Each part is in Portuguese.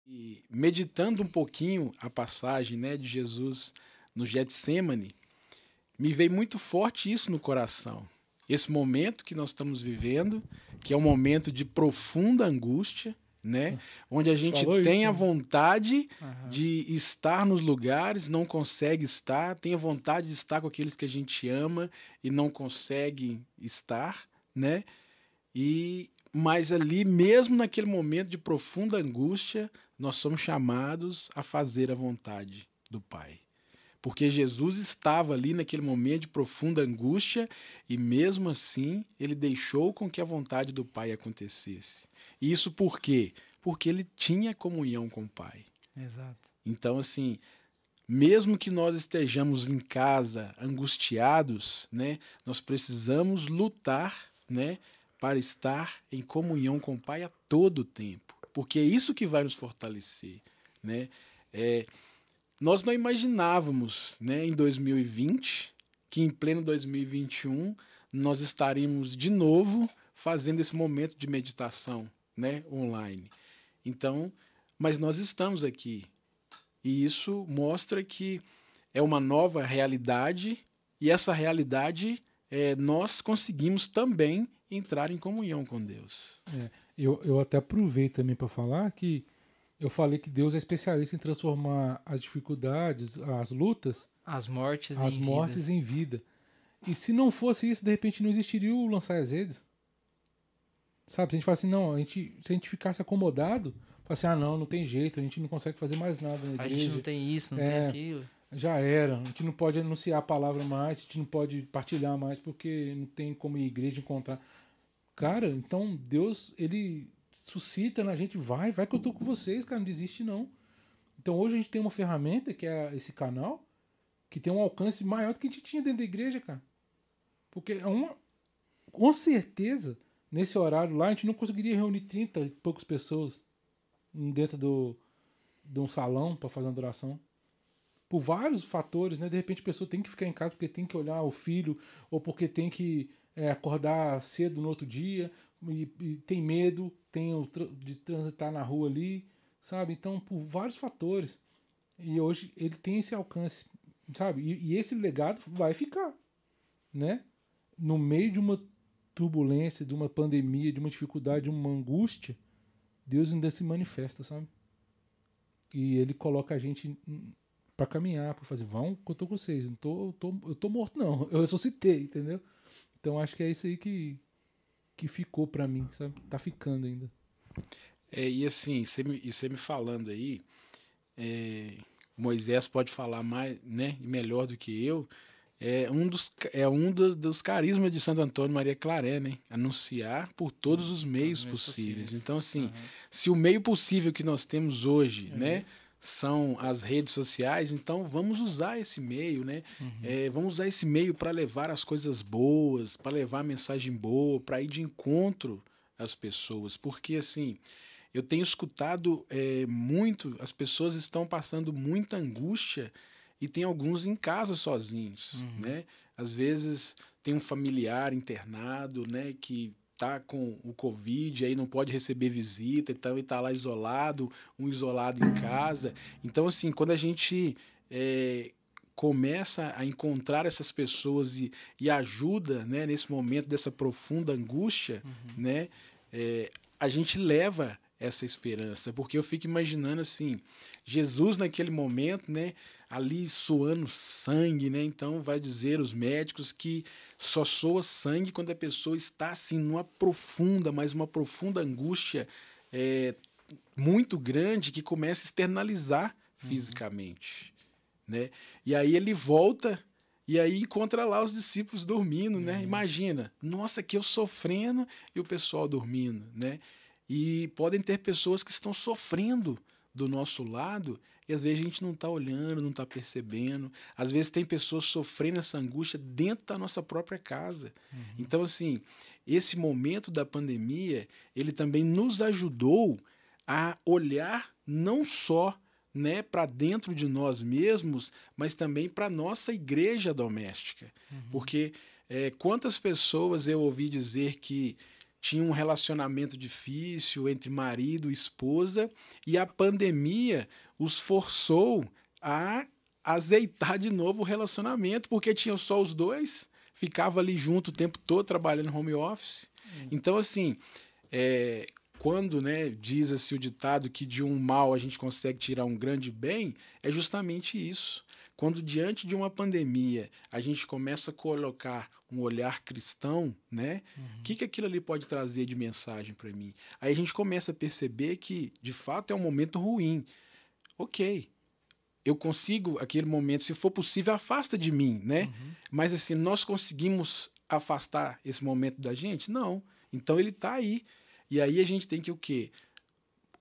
E meditando um pouquinho a passagem, né, de Jesus no Getsêmani, me veio muito forte isso no coração. Esse momento que nós estamos vivendo, que é um momento de profunda angústia, né, onde a gente Falou tem isso, a né? vontade Aham. de estar nos lugares, não consegue estar, tem a vontade de estar com aqueles que a gente ama e não consegue estar, né? Mas ali, mesmo naquele momento de profunda angústia, nós somos chamados a fazer a vontade do Pai. Porque Jesus estava ali naquele momento de profunda angústia e mesmo assim ele deixou com que a vontade do Pai acontecesse. E isso por quê? Porque ele tinha comunhão com o Pai. Exato. Então, assim, mesmo que nós estejamos em casa angustiados, né, nós precisamos lutar, né, para estar em comunhão com o Pai a todo tempo, porque é isso que vai nos fortalecer, né? Nós não imaginávamos, né, em 2020, que em pleno 2021 nós estaríamos de novo fazendo esse momento de meditação, né, online. Então, mas nós estamos aqui. E isso mostra que é uma nova realidade e essa realidade nós conseguimos também entrar em comunhão com Deus. Eu até aproveito também para falar que eu falei que Deus é especialista em transformar as dificuldades, as lutas, As mortes as em mortes vida. em vida. E se não fosse isso, de repente não existiria o lançar as redes. Sabe? Se a gente fala assim, não, se a gente ficasse acomodado, fala assim, não tem jeito, a gente não consegue fazer mais nada na A igreja. gente não tem isso, não tem aquilo. Já era, a gente não pode anunciar a palavra mais, a gente não pode partilhar mais porque não tem como a igreja encontrar. Cara, então Deus, ele suscita na gente, vai que eu tô com vocês, cara, não desiste não. Então hoje a gente tem uma ferramenta que é esse canal, que tem um alcance maior do que a gente tinha dentro da igreja, cara. Porque com certeza, nesse horário lá, a gente não conseguiria reunir 30 e poucas pessoas dentro de um salão para fazer uma adoração. Por vários fatores, né? De repente a pessoa tem que ficar em casa porque tem que olhar o filho, ou porque tem que acordar cedo no outro dia, e tem medo, de transitar na rua ali, sabe? Então, por vários fatores. E hoje ele tem esse alcance, sabe? E esse legado vai ficar, né? No meio de uma turbulência, de uma pandemia, de uma dificuldade, de uma angústia, Deus ainda se manifesta, sabe? E ele coloca a gente para caminhar, para fazer, vão que eu tô com vocês, eu tô morto não, eu ressuscitei, entendeu? Então acho que é isso aí que ficou para mim, sabe? Tá ficando ainda. E assim, você me falando aí, Moisés pode falar mais, né, melhor do que eu. Dos carismas de Santo Antônio Maria Claret, né? Anunciar por todos os meios possíveis. Então, assim, se o meio possível que nós temos hoje, né, são as redes sociais, então vamos usar esse meio, né? Vamos usar esse meio para levar as coisas boas, para levar a mensagem boa, para ir de encontro às pessoas, porque assim eu tenho escutado muito, as pessoas estão passando muita angústia e tem alguns em casa sozinhos, né? Às vezes tem um familiar internado, né, que tá com o Covid, aí não pode receber visita, então ele tá lá isolado, um isolado em casa. Então, assim, quando a gente começa a encontrar essas pessoas e ajuda, né, nesse momento dessa profunda angústia, né, a gente leva essa esperança, porque eu fico imaginando assim, Jesus naquele momento, né, ali suando sangue, né, então vai dizer os médicos que só soa sangue quando a pessoa está assim numa profunda, mas uma profunda angústia muito grande que começa a externalizar fisicamente, né, e aí ele volta e aí encontra lá os discípulos dormindo, né, imagina, nossa, que eu sofrendo e o pessoal dormindo, né. E podem ter pessoas que estão sofrendo do nosso lado e às vezes a gente não está olhando, não está percebendo. Às vezes tem pessoas sofrendo essa angústia dentro da nossa própria casa. Então, assim, esse momento da pandemia, ele também nos ajudou a olhar não só, né, para dentro de nós mesmos, mas também para a nossa igreja doméstica. Porque quantas pessoas eu ouvi dizer que tinha um relacionamento difícil entre marido e esposa, e a pandemia os forçou a azeitar de novo o relacionamento, porque tinham só os dois, ficava ali junto o tempo todo, trabalhando home office. Então, assim, quando, né, diz-se o ditado que de um mal a gente consegue tirar um grande bem, é justamente isso. Quando diante de uma pandemia a gente começa a colocar um olhar cristão, né? O que aquilo ali pode trazer de mensagem para mim? Aí a gente começa a perceber que, de fato, é um momento ruim. Ok, eu consigo, aquele momento, se for possível, afasta de mim, né? Mas, assim, nós conseguimos afastar esse momento da gente? Não. Então, ele está aí. E aí a gente tem que o quê?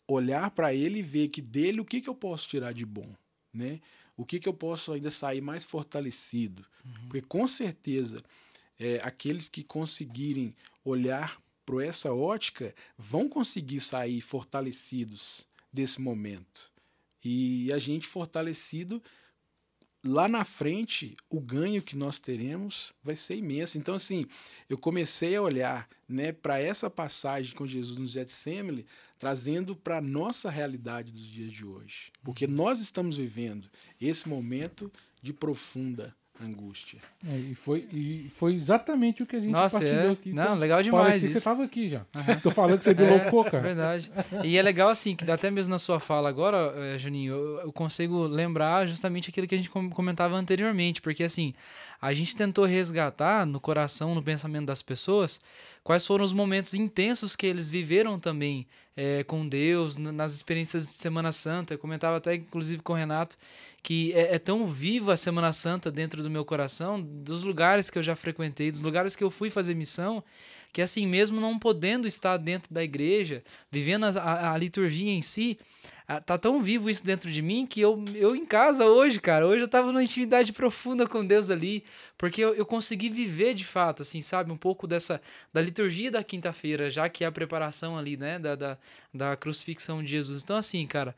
Olhar para ele e ver que dele o que eu posso tirar de bom, né? O que eu posso ainda sair mais fortalecido. Porque, com certeza, aqueles que conseguirem olhar para essa ótica vão conseguir sair fortalecidos desse momento. E a gente fortalecido, lá na frente, o ganho que nós teremos vai ser imenso. Então, assim, eu comecei a olhar, né, para essa passagem com Jesus no Getsemane, trazendo para a nossa realidade dos dias de hoje. Porque nós estamos vivendo esse momento de profunda angústia. E foi exatamente o que a gente partilhou aqui. Não, então, legal demais parecia isso. Que você estava aqui já. Tô falando que você bilocou, cara. Verdade. E é legal assim, que até mesmo na sua fala agora, Juninho, eu consigo lembrar justamente aquilo que a gente comentava anteriormente, porque assim, a gente tentou resgatar no coração, no pensamento das pessoas, quais foram os momentos intensos que eles viveram também com Deus, nas experiências de Semana Santa. Eu comentava até, inclusive, com o Renato, que é tão viva a Semana Santa dentro do meu coração, dos lugares que eu já frequentei, dos lugares que eu fui fazer missão, que assim, mesmo não podendo estar dentro da igreja, vivendo a liturgia em si, tá tão vivo isso dentro de mim que eu em casa hoje, cara, hoje eu tava numa intimidade profunda com Deus ali, porque eu consegui viver de fato, assim, sabe, um pouco da liturgia da quinta-feira, já que é a preparação ali, né, da crucifixão de Jesus. Então, assim, cara,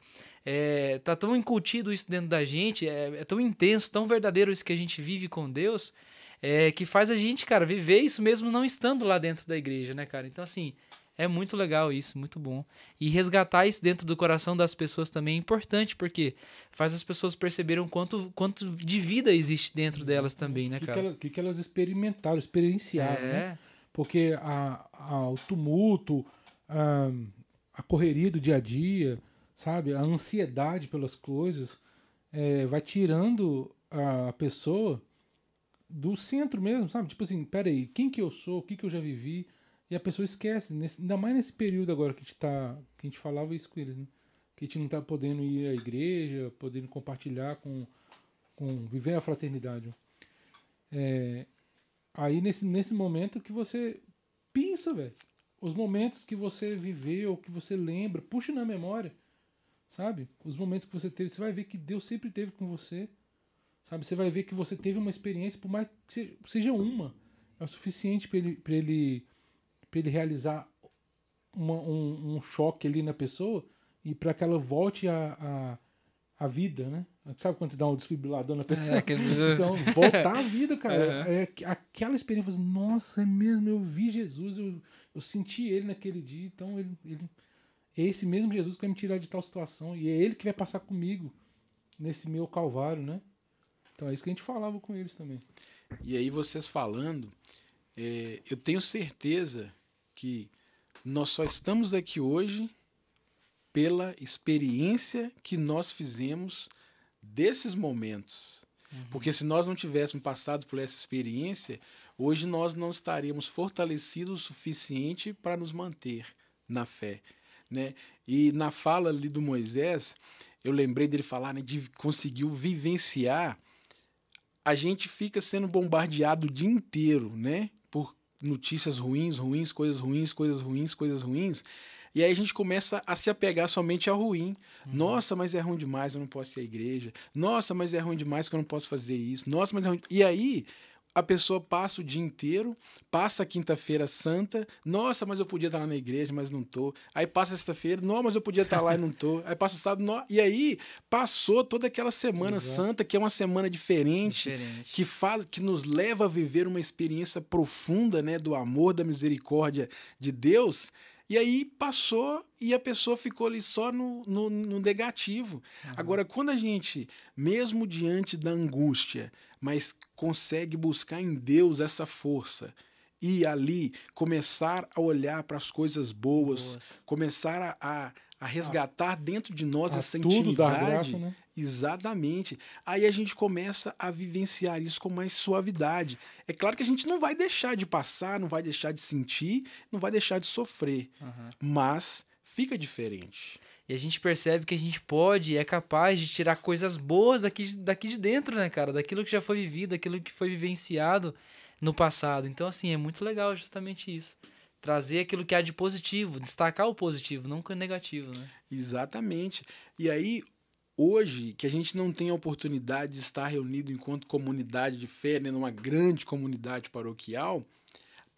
tá tão incutido isso dentro da gente, é tão intenso, tão verdadeiro isso que a gente vive com Deus, que faz a gente, cara, viver isso mesmo não estando lá dentro da igreja, né, cara? Então, assim, é muito legal isso, muito bom. E resgatar isso dentro do coração das pessoas também é importante, porque faz as pessoas perceberem quanto de vida existe dentro delas também, né, cara? O que elas experimentaram, experienciaram, né? Porque o tumulto, a correria do dia a dia, sabe? A ansiedade pelas coisas vai tirando a pessoa do centro mesmo, sabe? Tipo assim, peraí, quem que eu sou? O que eu já vivi? E a pessoa esquece, ainda mais nesse período agora que a gente falava isso com eles, né? Que a gente não tá podendo ir à igreja, podendo compartilhar viver a fraternidade. Aí nesse momento que você pensa, velho, os momentos que você viveu, que você lembra, puxa na memória, sabe? Os momentos que você teve, você vai ver que Deus sempre esteve com você, sabe? Você vai ver que você teve uma experiência, por mais que seja uma, é o suficiente para ele realizar um choque ali na pessoa e para que ela volte à vida, né? Sabe quando você dá um desfibrilador na pessoa? Então, voltar à vida, cara. Aquela experiência, nossa, é mesmo, eu vi Jesus, eu senti ele naquele dia, então ele é esse mesmo Jesus que vai me tirar de tal situação e é ele que vai passar comigo nesse meu calvário, né? Então é isso que a gente falava com eles também. E aí vocês falando, eu tenho certeza que nós só estamos aqui hoje pela experiência que nós fizemos desses momentos. Porque se nós não tivéssemos passado por essa experiência, hoje nós não estaríamos fortalecidos o suficiente para nos manter na fé, né? E na fala ali do Moisés, eu lembrei dele falar, né, de conseguir vivenciar. A gente fica sendo bombardeado o dia inteiro, né, por notícias ruins, coisas ruins, e aí a gente começa a se apegar somente ao ruim. Nossa, mas é ruim demais, eu não posso ir à igreja. Nossa, mas é ruim demais que eu não posso fazer isso. Nossa, mas é ruim. E aí a pessoa passa o dia inteiro, passa a quinta-feira santa, nossa, mas eu podia estar lá na igreja, mas não tô. Aí passa a sexta-feira, não, mas eu podia estar lá e não tô. Aí passa o sábado, não. E aí passou toda aquela semana santa, que é uma semana diferente. Que nos leva a viver uma experiência profunda, né, do amor, da misericórdia de Deus. E aí passou e a pessoa ficou ali só no negativo. Agora, quando a gente, mesmo diante da angústia, mas consegue buscar em Deus essa força e ali começar a olhar para as coisas boas, começar a resgatar dentro de nós essa tudo dar intimidade. graça, né? Exatamente. Aí a gente começa a vivenciar isso com mais suavidade. É claro que a gente não vai deixar de passar, não vai deixar de sentir, não vai deixar de sofrer, mas fica diferente. E a gente percebe que a gente é capaz de tirar coisas boas daqui de dentro, né, cara? Daquilo que já foi vivido, daquilo que foi vivenciado no passado. Então, assim, é muito legal justamente isso. Trazer aquilo que há de positivo, destacar o positivo, não o negativo, né? Exatamente. E aí, hoje, que a gente não tem a oportunidade de estar reunido enquanto comunidade de fé, né, numa grande comunidade paroquial,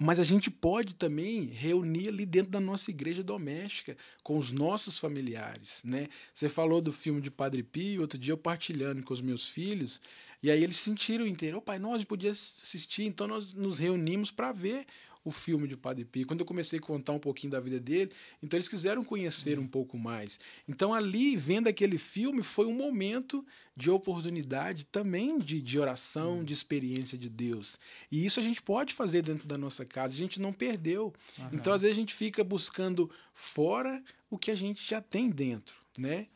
mas a gente pode também reunir ali dentro da nossa igreja doméstica, com os nossos familiares, né? Você falou do filme de Padre Pio, outro dia eu partilhando com os meus filhos, e aí eles sentiram inteiro, ô pai, nós podíamos assistir, então nós nos reunimos para ver o filme de Padre Pio. Quando eu comecei a contar um pouquinho da vida dele, então eles quiseram conhecer um pouco mais. Então ali, vendo aquele filme, foi um momento de oportunidade também de oração, de experiência de Deus. E isso a gente pode fazer dentro da nossa casa, a gente não perdeu. Então às vezes a gente fica buscando fora o que a gente já tem dentro, né?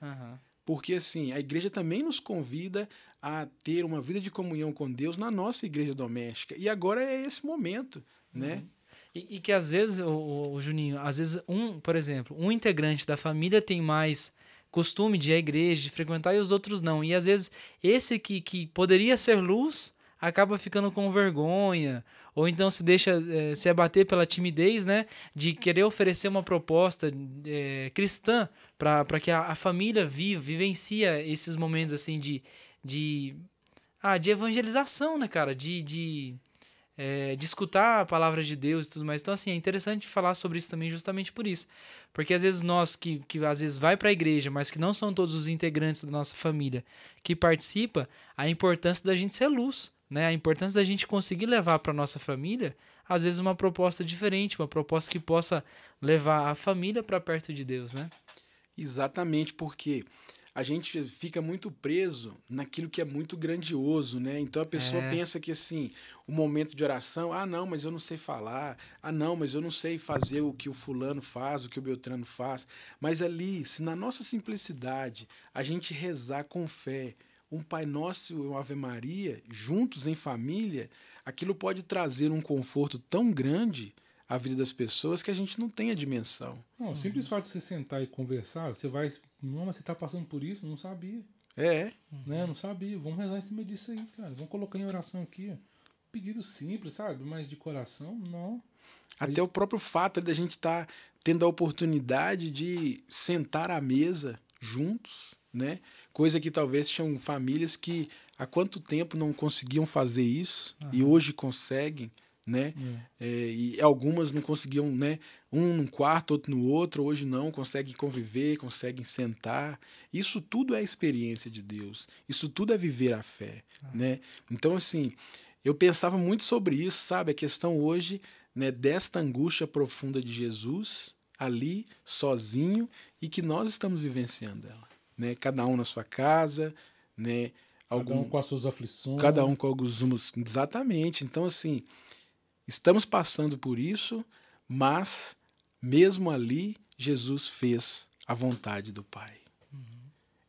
Porque assim, a igreja também nos convida a ter uma vida de comunhão com Deus na nossa igreja doméstica. E agora é esse momento, né? E que às vezes, o Juninho, às vezes por exemplo, um integrante da família tem mais costume de ir à igreja, de frequentar, e os outros não. E às vezes esse que poderia ser luz acaba ficando com vergonha, ou então se deixa se abater pela timidez, né, de querer oferecer uma proposta cristã para que a família vivencia esses momentos assim de evangelização, né, cara, de escutar a palavra de Deus e tudo mais. Então, assim, é interessante falar sobre isso também justamente por isso. Porque às vezes nós que às vezes vai para a igreja, mas que não são todos os integrantes da nossa família que participa, a importância da gente ser luz, né? A importância da gente conseguir levar para nossa família, às vezes, uma proposta diferente, uma proposta que possa levar a família para perto de Deus, né? Exatamente, porque a gente fica muito preso naquilo que é muito grandioso, né? Então a pessoa pensa que assim, o momento de oração, não, mas eu não sei falar, não, mas eu não sei fazer o que o fulano faz, o que o Beltrano faz. Mas ali, se na nossa simplicidade a gente rezar com fé, um Pai Nosso e uma Ave Maria, juntos em família, aquilo pode trazer um conforto tão grande à vida das pessoas que a gente não tem a dimensão. Não, o simples fato de você sentar e conversar, você vai... Não, mas você está passando por isso? Não sabia. Né? Não sabia. Vamos rezar em cima disso aí, cara. Vamos colocar em oração aqui. Ó. Pedido simples, sabe? Mas de coração, não. Até o próprio fato de a gente estar tendo a oportunidade de sentar à mesa juntos, né? Coisa que talvez tinham famílias que há quanto tempo não conseguiam fazer isso e hoje conseguem, né? E algumas não conseguiam, né? Um num quarto, outro no outro, hoje não, conseguem conviver, conseguem sentar. Isso tudo é experiência de Deus. Isso tudo é viver a fé, né? Então, assim, eu pensava muito sobre isso, sabe? A questão hoje, né, desta angústia profunda de Jesus, ali, sozinho, e que nós estamos vivenciando ela, né? Cada um na sua casa, né? Cada um com as suas aflições. Cada um com alguns... Exatamente. Então, assim, estamos passando por isso, mas mesmo ali, Jesus fez a vontade do Pai.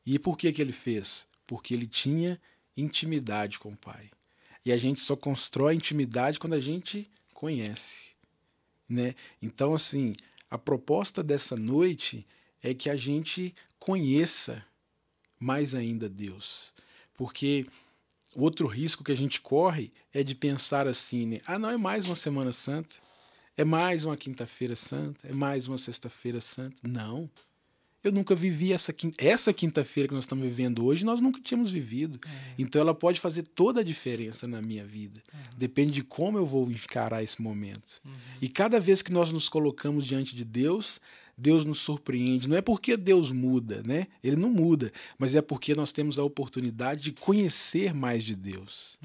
E por que ele fez? Porque ele tinha intimidade com o Pai. E a gente só constrói intimidade quando a gente conhece, né? Então, assim, a proposta dessa noite é que a gente conheça mais ainda Deus. Porque outro risco que a gente corre é de pensar assim, né? Não, é mais uma Semana Santa, é mais uma Quinta-feira Santa, é mais uma Sexta-feira Santa. Não. Eu nunca vivi essa quinta-feira que nós estamos vivendo hoje, nós nunca tínhamos vivido. Então ela pode fazer toda a diferença na minha vida. Depende de como eu vou encarar esse momento. E cada vez que nós nos colocamos diante de Deus, Deus nos surpreende. Não é porque Deus muda, né? Ele não muda, mas é porque nós temos a oportunidade de conhecer mais de Deus.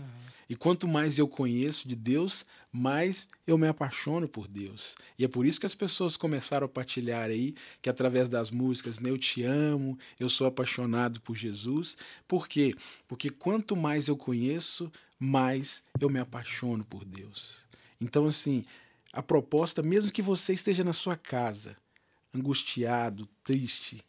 E quanto mais eu conheço de Deus, mais eu me apaixono por Deus. E é por isso que as pessoas começaram a partilhar aí, que através das músicas, né, eu te amo, eu sou apaixonado por Jesus. Por quê? Porque quanto mais eu conheço, mais eu me apaixono por Deus. Então, assim, a proposta, mesmo que você esteja na sua casa, angustiado, triste,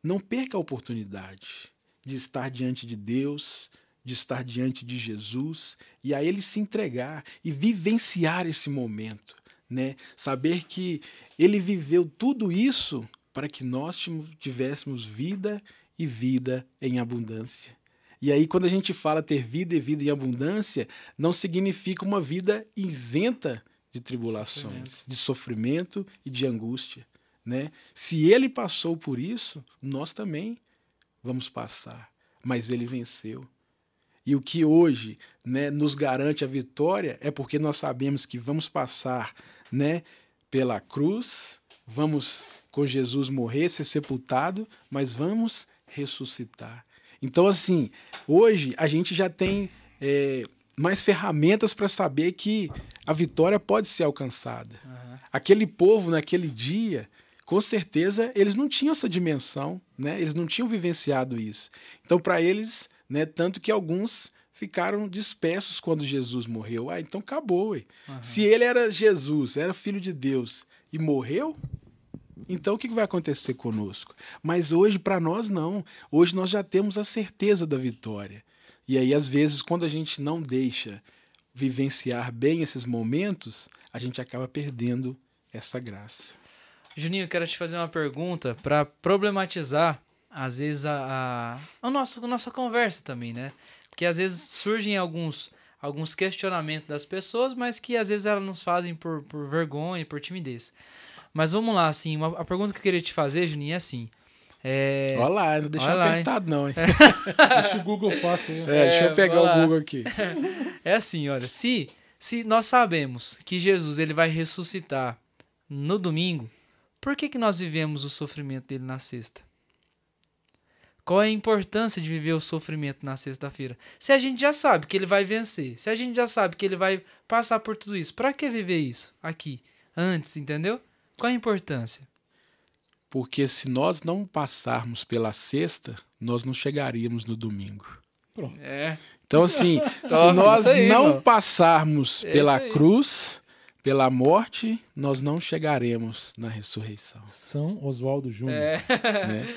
não perca a oportunidade de estar diante de Deus, de estar diante de Jesus e a Ele se entregar e vivenciar esse momento, né? Saber que Ele viveu tudo isso para que nós tivéssemos vida e vida em abundância. E aí, quando a gente fala ter vida e vida em abundância, não significa uma vida isenta de tribulações, de sofrimento e de angústia, né? Se Ele passou por isso, nós também vamos passar, mas Ele venceu. E o que hoje, né, nos garante a vitória é porque nós sabemos que vamos passar, né, pela cruz, vamos com Jesus morrer, ser sepultado, mas vamos ressuscitar. Então, assim, hoje a gente já tem mais ferramentas para saber que a vitória pode ser alcançada. Aquele povo, naquele dia, com certeza, eles não tinham essa dimensão, né? Eles não tinham vivenciado isso. Então, para eles, né, tanto que alguns ficaram dispersos quando Jesus morreu. Então acabou. Se ele era Jesus, era filho de Deus e morreu, então o que vai acontecer conosco? Mas hoje, para nós, não. Hoje nós já temos a certeza da vitória. E aí, às vezes, quando a gente não deixa vivenciar bem esses momentos, a gente acaba perdendo essa graça. Juninho, eu quero te fazer uma pergunta para problematizar, às vezes, a nossa conversa também, né? Porque às vezes surgem alguns questionamentos das pessoas, mas que às vezes elas nos fazem por vergonha, por timidez. Mas vamos lá, assim, a pergunta que eu queria te fazer, Juninho, é assim... Olha lá, não deixa apertado não, hein? Deixa o Google fácil. Deixa eu pegar o Google aqui. É assim, olha, se nós sabemos que Jesus ele vai ressuscitar no domingo, por que nós vivemos o sofrimento dele na sexta? Qual é a importância de viver o sofrimento na sexta-feira? Se a gente já sabe que ele vai vencer, se a gente já sabe que ele vai passar por tudo isso, para que viver isso aqui, antes, entendeu? Qual é a importância? Porque se nós não passarmos pela sexta, nós não chegaríamos no domingo. Pronto. Então, assim, se nós não passarmos pela cruz, pela morte, nós não chegaremos na ressurreição. São Oswaldo Júnior. Né?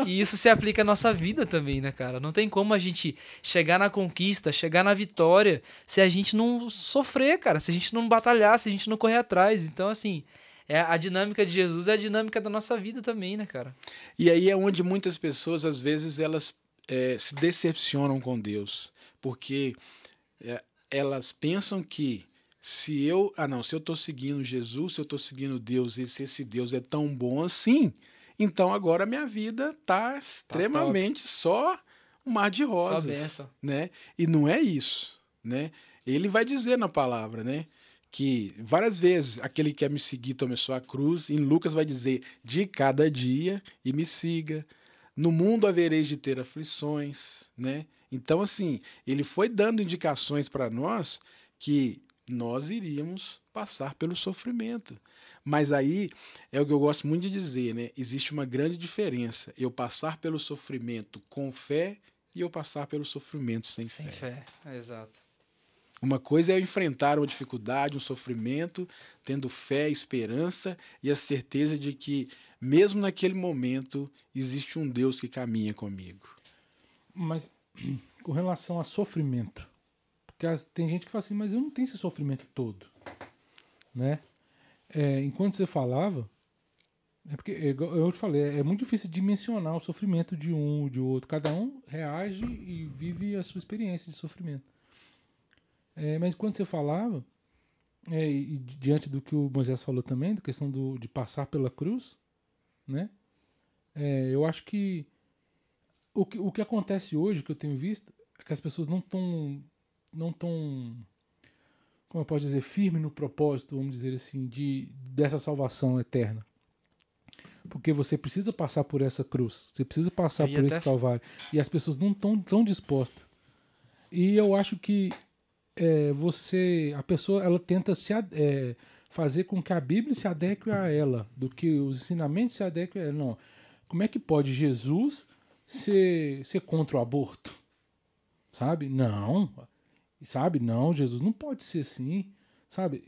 E isso se aplica à nossa vida também, né, cara? Não tem como a gente chegar na conquista, chegar na vitória, se a gente não sofrer, cara, se a gente não batalhar, se a gente não correr atrás. Então, assim, a dinâmica de Jesus é a dinâmica da nossa vida também, né, cara? E aí é onde muitas pessoas, às vezes, elas se decepcionam com Deus, porque elas pensam que se eu estou seguindo Jesus, se eu estou seguindo Deus, e se esse Deus é tão bom assim, então agora a minha vida está extremamente só um mar de rosas. Só benção. Né? E não é isso. Né? Ele vai dizer na palavra, né, que várias vezes aquele que quer me seguir tome sua cruz, em Lucas vai dizer de cada dia e me siga. No mundo havereis de ter aflições. Né? Então, assim, ele foi dando indicações para nós que nós iríamos passar pelo sofrimento. Mas aí é o que eu gosto muito de dizer, né? Existe uma grande diferença. Eu passar pelo sofrimento com fé e eu passar pelo sofrimento sem fé. Sem fé, exato. Uma coisa é eu enfrentar uma dificuldade, um sofrimento, tendo fé, esperança e a certeza de que, mesmo naquele momento, existe um Deus que caminha comigo. Mas com relação a sofrimento, porque tem gente que fala assim, mas eu não tenho esse sofrimento todo, né? Enquanto você falava, é porque eu te falei, é muito difícil dimensionar o sofrimento de um, de outro. Cada um reage e vive a sua experiência de sofrimento. Mas quando você falava, e diante do que o Moisés falou também, da questão de passar pela cruz, né? Eu acho que o que acontece hoje, que eu tenho visto, é que as pessoas não tão, como eu posso dizer, firme no propósito, vamos dizer assim, dessa salvação eterna. Porque você precisa passar por essa cruz, você precisa passar por esse calvário. E as pessoas não estão tão dispostas. E eu acho que a pessoa, ela tenta fazer com que a Bíblia se adeque a ela, do que os ensinamentos se adequem a ela. Não. Como é que pode Jesus ser contra o aborto? Sabe? Não. Sabe? Não, Jesus não pode ser assim. Sabe?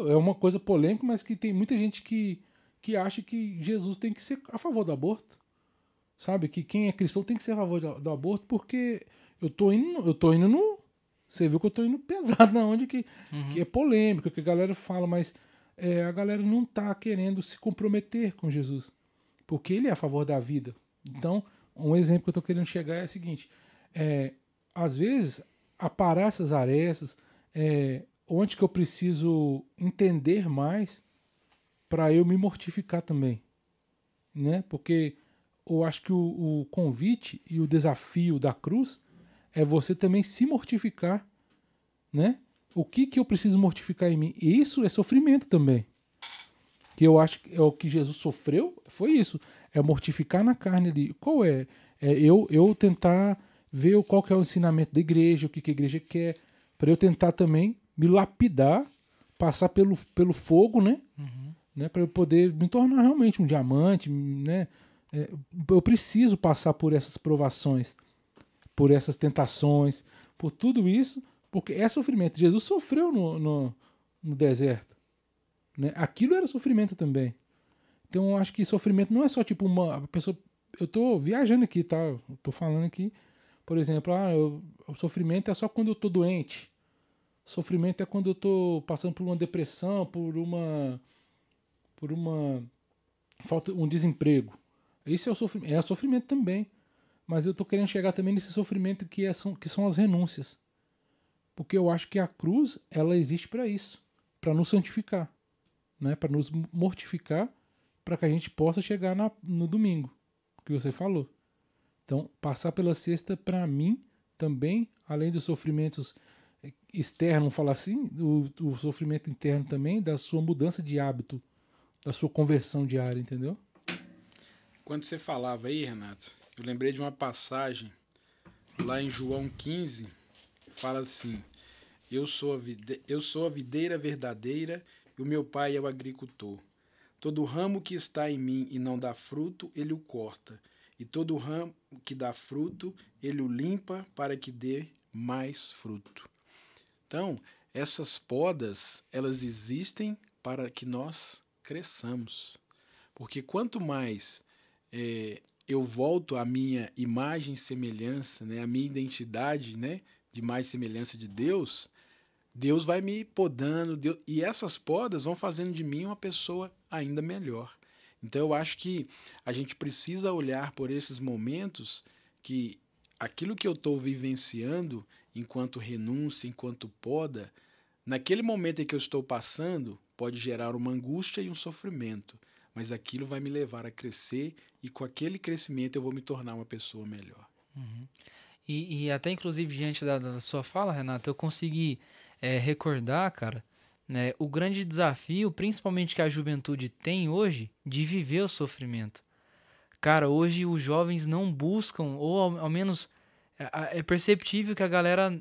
É uma coisa polêmica, mas que tem muita gente que acha que Jesus tem que ser a favor do aborto. Sabe? Que quem é cristão tem que ser a favor do aborto, porque eu tô indo no... Você viu que eu tô indo pesado na onde que é polêmico, que a galera fala, mas a galera não tá querendo se comprometer com Jesus, porque ele é a favor da vida. Então, um exemplo que eu tô querendo chegar é o seguinte, às vezes, aparar essas arestas, onde que eu preciso entender mais para eu me mortificar também, né? Porque eu acho que o convite e o desafio da cruz é você também se mortificar, né? O que eu preciso mortificar em mim? E isso é sofrimento também. Que eu acho que é o que Jesus sofreu, foi isso. É mortificar na carne ali. Qual é? Eu tentar ver qual que é o ensinamento da igreja, o que a igreja quer, para eu tentar também me lapidar, passar pelo fogo, né? Né? Para eu poder me tornar realmente um diamante, né? Eu preciso passar por essas provações, por essas tentações, por tudo isso, porque é sofrimento. Jesus sofreu no deserto, né? Aquilo era sofrimento também. Então eu acho que sofrimento não é só tipo uma pessoa... Eu tô viajando aqui, tá? Eu tô falando aqui, por exemplo, o sofrimento é só quando eu tô doente. Sofrimento é quando eu tô passando por uma depressão, por uma falta, um desemprego. Isso é sofrimento também. Mas eu estou querendo chegar também nesse sofrimento que são as renúncias. Porque eu acho que a cruz, ela existe para isso. Para nos santificar. Né? Para nos mortificar. Para que a gente possa chegar no domingo. Que você falou. Então, passar pela sexta, para mim, também, além dos sofrimentos externos, vamos falar assim, o sofrimento interno também, da sua mudança de hábito. Da sua conversão diária, entendeu? Quando você falava aí, Renato, eu lembrei de uma passagem lá em João 15, fala assim: eu sou a videira verdadeira e o meu pai é o agricultor. Todo ramo que está em mim e não dá fruto, ele o corta. E todo ramo que dá fruto, ele o limpa para que dê mais fruto. Então, essas podas, elas existem para que nós cresçamos. Porque quanto mais eu volto à minha imagem e semelhança, né, à minha identidade, né, de mais semelhança de Deus, Deus vai me podando, e essas podas vão fazendo de mim uma pessoa ainda melhor. Então eu acho que a gente precisa olhar por esses momentos que aquilo que eu estou vivenciando enquanto renúncia, enquanto poda, naquele momento em que eu estou passando, pode gerar uma angústia e um sofrimento, mas aquilo vai me levar a crescer e com aquele crescimento eu vou me tornar uma pessoa melhor. E até inclusive diante da sua fala, Renato, eu consegui recordar, cara, né, o grande desafio, principalmente que a juventude tem hoje, de viver o sofrimento. Cara, hoje os jovens não buscam, ou ao menos é perceptível que a galera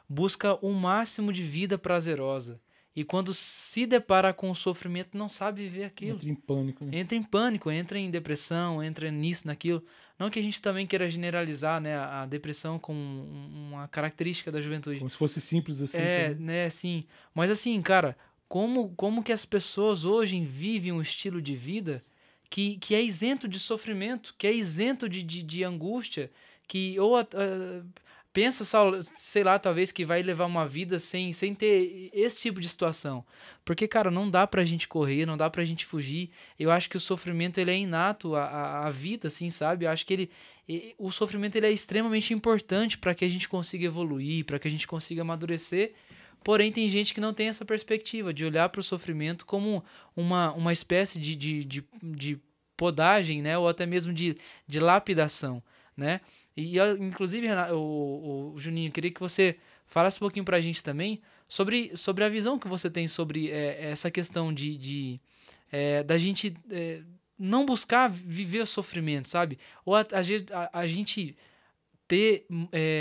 busca o máximo de vida prazerosa. E quando se depara com o sofrimento, não sabe viver aquilo. Entra em pânico. Né? Entra em pânico, entra em depressão, entra nisso, naquilo. Não que a gente também queira generalizar, né, a depressão como uma característica da juventude. Como se fosse simples assim. Né, sim. Mas assim, cara, como que as pessoas hoje vivem um estilo de vida que é isento de sofrimento, que é isento de angústia, que pensa, sei lá, talvez que vai levar uma vida sem ter esse tipo de situação. Porque, cara, não dá pra gente correr, não dá pra gente fugir. Eu acho que o sofrimento, ele é inato à vida, assim, sabe? Eu acho que o sofrimento, ele é extremamente importante para que a gente consiga evoluir, para que a gente consiga amadurecer. Porém, tem gente que não tem essa perspectiva de olhar para o sofrimento como uma espécie de podagem, né? Ou até mesmo de lapidação, né? E inclusive, Renato, o Juninho, eu queria que você falasse um pouquinho pra gente também sobre a visão que você tem sobre essa questão da gente não buscar viver o sofrimento, sabe? Ou a gente ter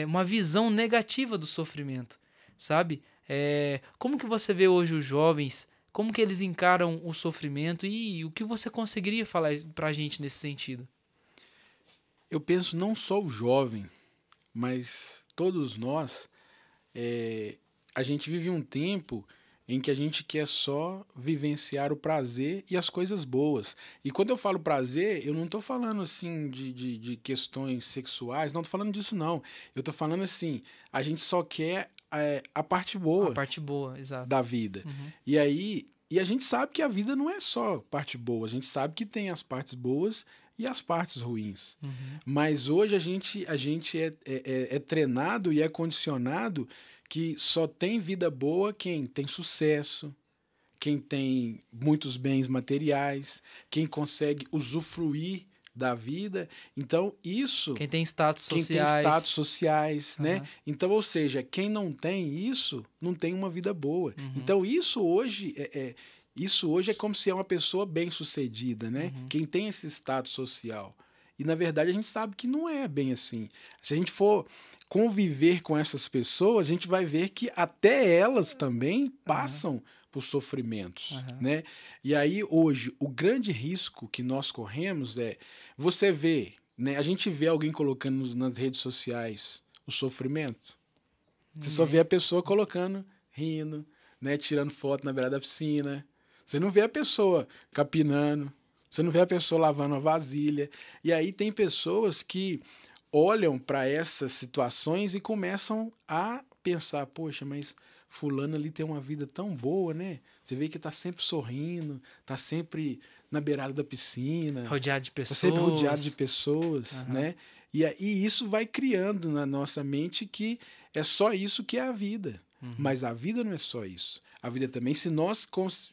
uma visão negativa do sofrimento, sabe? Como que você vê hoje os jovens, como que eles encaram o sofrimento e o que você conseguiria falar pra gente nesse sentido? Eu penso não só o jovem, mas todos nós, a gente vive um tempo em que a gente quer só vivenciar o prazer e as coisas boas. E quando eu falo prazer, eu não estou falando assim de questões sexuais, não estou falando disso não. Eu estou falando assim, a gente só quer a parte boa. A parte boa, exato. Da vida. Uhum. E a gente sabe que a vida não é só parte boa, a gente sabe que tem as partes boas e as partes ruins. Uhum. Mas hoje a gente é treinado e é condicionado que só tem vida boa quem tem sucesso, quem tem muitos bens materiais, quem consegue usufruir da vida. Então, isso... Quem tem status sociais. Quem tem status sociais, né? Então, ou seja, quem não tem isso, não tem uma vida boa. Então, isso hoje é como se é uma pessoa bem-sucedida, né? Quem tem esse status social. E, na verdade, a gente sabe que não é bem assim. Se a gente for conviver com essas pessoas, a gente vai ver que até elas também passam por sofrimentos, né? E aí, hoje, o grande risco que nós corremos você vê, né? A gente vê alguém colocando nas redes sociais o sofrimento. Você só vê a pessoa colocando, rindo, né? Tirando foto na beirada da piscina. Você não vê a pessoa capinando, você não vê a pessoa lavando a vasilha. E aí tem pessoas que olham para essas situações e começam a pensar, poxa, mas fulano ali tem uma vida tão boa, né? Você vê que tá sempre sorrindo, tá sempre na beirada da piscina. Rodeado de pessoas. Tá sempre rodeado de pessoas, né? E isso vai criando na nossa mente que é só isso que é a vida. Mas a vida não é só isso. A vida também, se nós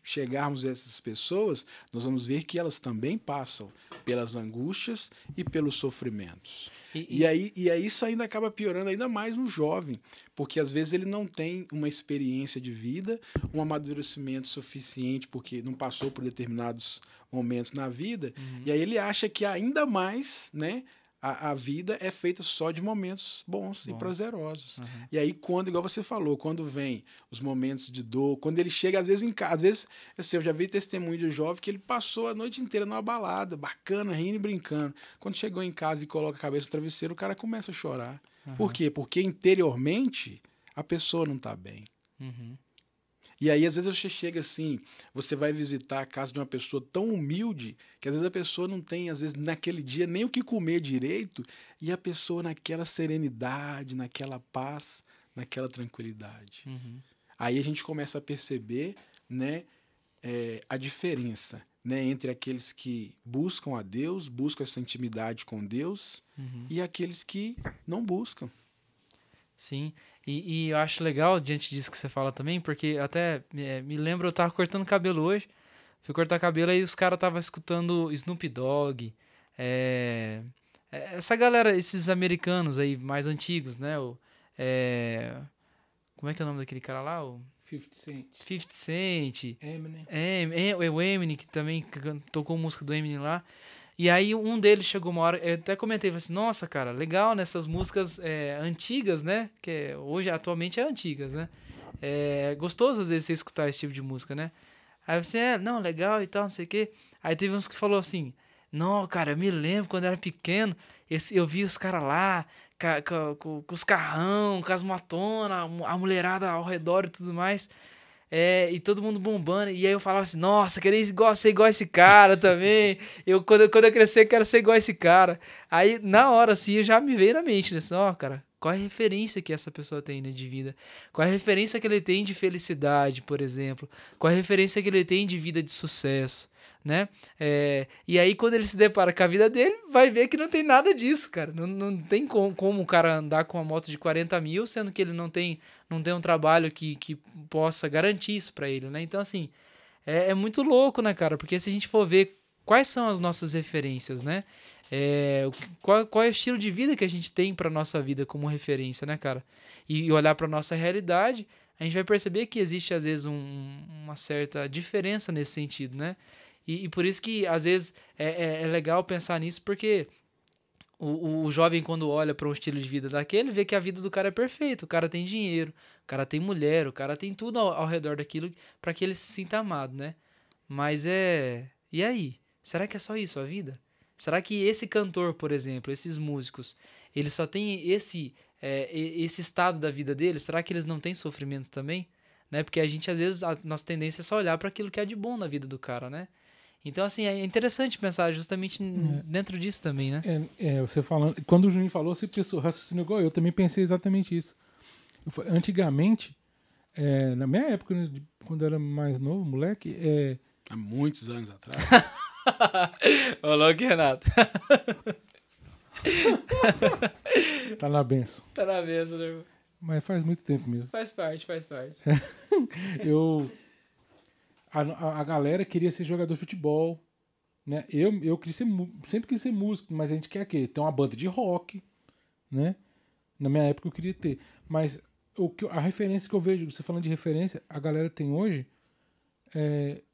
chegarmos a essas pessoas, nós vamos ver que elas também passam pelas angústias e pelos sofrimentos. E aí isso ainda acaba piorando ainda mais no jovem, porque às vezes ele não tem uma experiência de vida, um amadurecimento suficiente, porque não passou por determinados momentos na vida, e aí ele acha que ainda mais, né, a vida é feita só de momentos bons e prazerosos. E aí, igual você falou, quando vem os momentos de dor, quando ele chega, às vezes, em casa, às vezes, assim, eu já vi testemunho de um jovem que ele passou a noite inteira numa balada, bacana, rindo e brincando. Quando chegou em casa e coloca a cabeça no travesseiro, o cara começa a chorar. Por quê? Porque interiormente a pessoa não está bem. E aí, às vezes, você chega assim, você vai visitar a casa de uma pessoa tão humilde que, às vezes, a pessoa não tem, às vezes, naquele dia, nem o que comer direito, e a pessoa naquela serenidade, naquela paz, naquela tranquilidade. Aí a gente começa a perceber, né, a diferença, né, entre aqueles que buscam a Deus, buscam essa intimidade com Deus, e aqueles que não buscam. Sim, e eu acho legal, diante disso que você fala também, porque até me lembro, eu tava cortando cabelo hoje, fui cortar cabelo e os caras estavam escutando Snoop Dogg, essa galera, esses americanos aí mais antigos, né? Como é que é o nome daquele cara lá? O 50 Cent. 50 Cent. Eminem. O Eminem, que também tocou música do Eminem lá. E aí um deles chegou uma hora, eu até comentei, falei assim, nossa, cara, legal nessas músicas antigas, né? Que hoje, atualmente, é antigas, né? É gostoso, às vezes, você escutar esse tipo de música, né? Aí você, não, legal e tal, não sei o quê. Aí teve uns que falou assim, não, cara, eu me lembro quando eu era pequeno, eu vi os caras lá, com os carrão, com as motonas, a mulherada ao redor e tudo mais. E todo mundo bombando. E aí eu falava assim, nossa, queria ser igual a esse cara também. Quando eu crescer, quero ser igual a esse cara. Aí, na hora, assim, já me veio na mente, né? Assim, cara, qual é a referência que essa pessoa tem, né, de vida? Qual é a referência que ele tem de felicidade, por exemplo? Qual é a referência que ele tem de vida de sucesso, né? E aí, quando ele se depara com a vida dele, vai ver que não tem nada disso, cara. Não tem como o cara andar com uma moto de 40 mil, sendo que ele não tem um trabalho que possa garantir isso pra ele, né? Então, assim, é muito louco, né, cara? Porque se a gente for ver quais são as nossas referências, né? Qual é o estilo de vida que a gente tem para nossa vida como referência, né, cara? E olhar para nossa realidade, a gente vai perceber que existe, às vezes, uma certa diferença nesse sentido, né? E por isso que, às vezes, é legal pensar nisso, porque o jovem, quando olha para um estilo de vida daquele, vê que a vida do cara é perfeita. O cara tem dinheiro, o cara tem mulher, o cara tem tudo ao redor daquilo para que ele se sinta amado, né? Mas e aí? Será que é só isso a vida? Será que esse cantor, por exemplo, esses músicos, eles só têm esse estado da vida deles? Será que eles não têm sofrimento também? Né? Porque a gente, às vezes, a nossa tendência é só olhar para aquilo que é de bom na vida do cara, né? Então, assim, é interessante pensar justamente dentro disso também, né? Você falando... Quando o Juninho falou, você pensou, raciocínio igual eu também pensei exatamente isso. Antigamente, na minha época, né, quando eu era mais novo, moleque... Há muitos anos atrás. Ô, louco, Renato. Tá na benção. Tá na mesa, né, irmão? Mas faz muito tempo mesmo. Faz parte. A galera queria ser jogador de futebol, né? Eu sempre quis ser músico, mas a gente quer ter uma banda de rock, né? Na minha época eu queria ter. Mas a referência que eu vejo, você falando de referência, a galera tem hoje,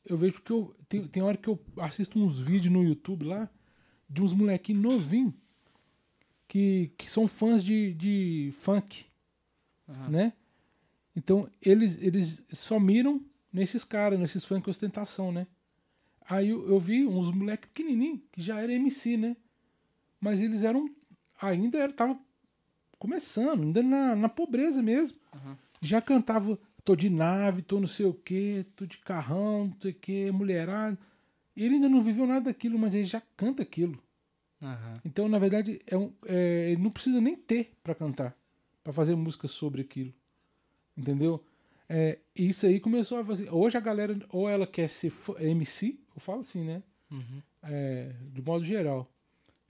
eu vejo que tem hora que eu assisto uns vídeos no YouTube lá, de uns molequinhos novinhos, que são fãs de funk, né? Então eles só miram nesses caras, nesses funk ostentação, né? Aí eu vi uns moleques pequenininhos, que já era MC, né? Mas eles estavam começando, ainda na pobreza mesmo. Já cantava, tô de nave, tô não sei o quê, tô de carrão, não sei o quê, mulherada. E ele ainda não viveu nada daquilo, mas ele já canta aquilo. Então, na verdade, ele não precisa nem ter pra cantar, pra fazer música sobre aquilo. Entendeu? Isso aí começou a fazer. Hoje a galera, ou ela quer ser MC, eu falo assim, né? De modo geral.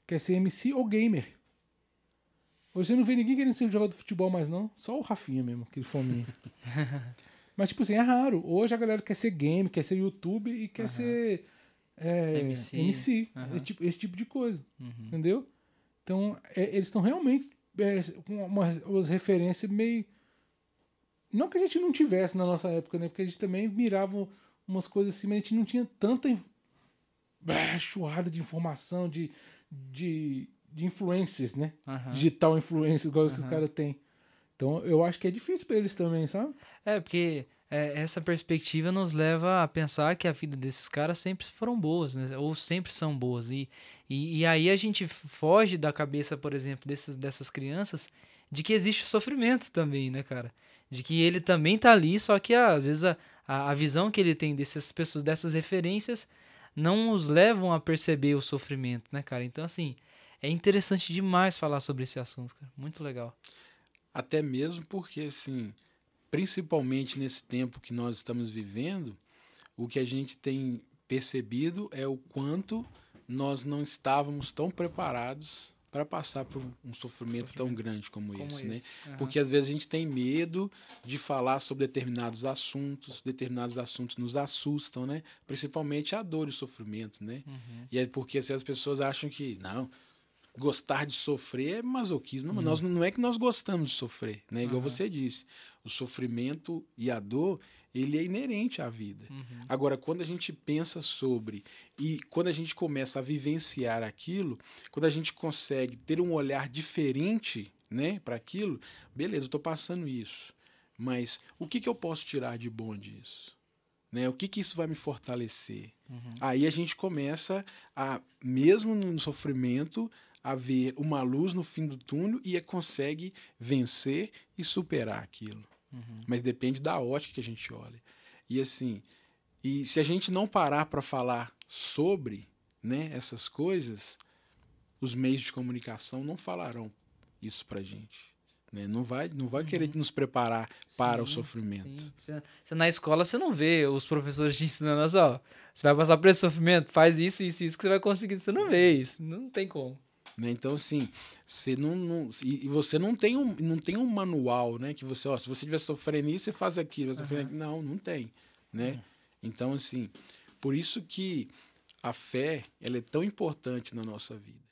Quer ser MC ou gamer. Hoje você não vê ninguém querendo ser jogador de futebol mais, não. Só o Rafinha mesmo, aquele fominho. Mas, tipo assim, é raro. Hoje a galera quer ser game, quer ser YouTube e quer ser MC. Esse tipo de coisa. Entendeu? Então, eles estão realmente com umas referências meio... Não que a gente não tivesse na nossa época, né? Porque a gente também mirava umas coisas assim, mas a gente não tinha tanta chuada de informação, de influencers, né? Digital influencers, igual esses caras têm. Então, eu acho que é difícil para eles também, sabe? Porque essa perspectiva nos leva a pensar que a vida desses caras sempre foram boas, né? Ou sempre são boas. E aí a gente foge da cabeça, por exemplo, dessas crianças, de que existe o sofrimento também, né, cara? De que ele também tá ali, só que às vezes a visão que ele tem dessas pessoas, dessas referências, não os levam a perceber o sofrimento, né, cara? Então, assim, é interessante demais falar sobre esse assunto, cara. Muito legal. Até mesmo porque, assim, principalmente nesse tempo que nós estamos vivendo, o que a gente tem percebido é o quanto nós não estávamos tão preparados para passar por um sofrimento tão grande como esse, né? Porque às vezes a gente tem medo de falar sobre determinados assuntos nos assustam, né? Principalmente a dor e o sofrimento, né? E é porque assim, as pessoas acham que, não, gostar de sofrer é masoquismo. Não é que nós gostamos de sofrer, né? Igual você disse, o sofrimento e a dor, ele é inerente à vida. Agora, quando a gente pensa sobre e quando a gente começa a vivenciar aquilo, quando a gente consegue ter um olhar diferente, né, para aquilo, beleza, eu estou passando isso, mas o que eu posso tirar de bom disso? Né? O que isso vai me fortalecer? Aí a gente começa a, mesmo no sofrimento, a ver uma luz no fim do túnel e consegue vencer e superar aquilo. Mas depende da ótica que a gente olha. E assim, e se a gente não parar para falar sobre, né, essas coisas, os meios de comunicação não falarão isso pra gente. Né? Não vai querer nos preparar para o sofrimento. Você, na escola você não vê os professores te ensinando, olha só, você vai passar por esse sofrimento, faz isso que você vai conseguir. Você não vê isso, não tem como. Né? Então, assim, você você não tem um manual, né? Que você, se você estiver sofrendo isso, você faz aquilo. Não tem. Né? Então, assim, por isso que a fé ela é tão importante na nossa vida.